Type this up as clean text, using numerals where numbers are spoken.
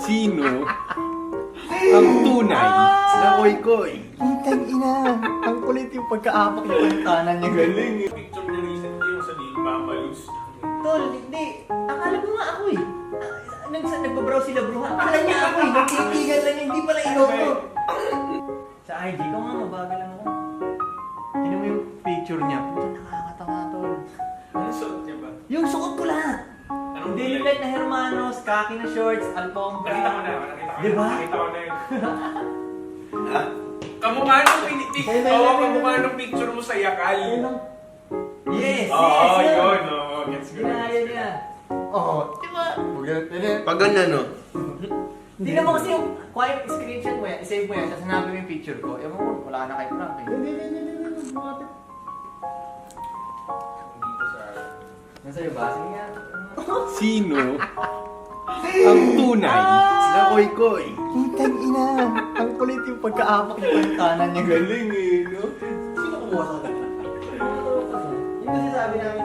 Sino ang tunay na koy-koy? Hintay ina. Ang kulit yung pagkaapak ng pantanan niya. Galing eh. Picture niya recently yung sa Lil Mama Luz. Tol, hindi. Akala mo nga ako eh. Nagbabrowse sila bro. Akala niya ako eh. Nagkaibigan lang niya. Hindi pala ikaw to. Sa IG ko nga, mabagal lang ako. Tignan mo yung picture niya. Puta, nakakatawa tol. Ano suot niya ba? Yung suot ko lahat. Anong Daily kulay? light na Hermanos, kaki na shorts, alfombra. Nakita ko na, nakita ko na. Diba? Nakita ko na yun. Kamukha nung picture, kamukha nung picture mo sa Yakal. Yes, Oo, yes, yun. Oo, gets ko na. Ginaya niya. Oo, diba? Pag ganyan no? Hindi naman kasi yung quiet screenshot mo yan, isave mo yan, tapos hanapin mo yung picture ko. Ewan ko, wala na kay Frank eh. Dito sa... Nasa'yo ba? Sige nga. Sino ang tunay na koy-koy? Hintay ina. Ang kulit yung pagkaapak ng pantanan niya. Galing eh, no? Sino kumuha sa akin? Yung kasi sabi namin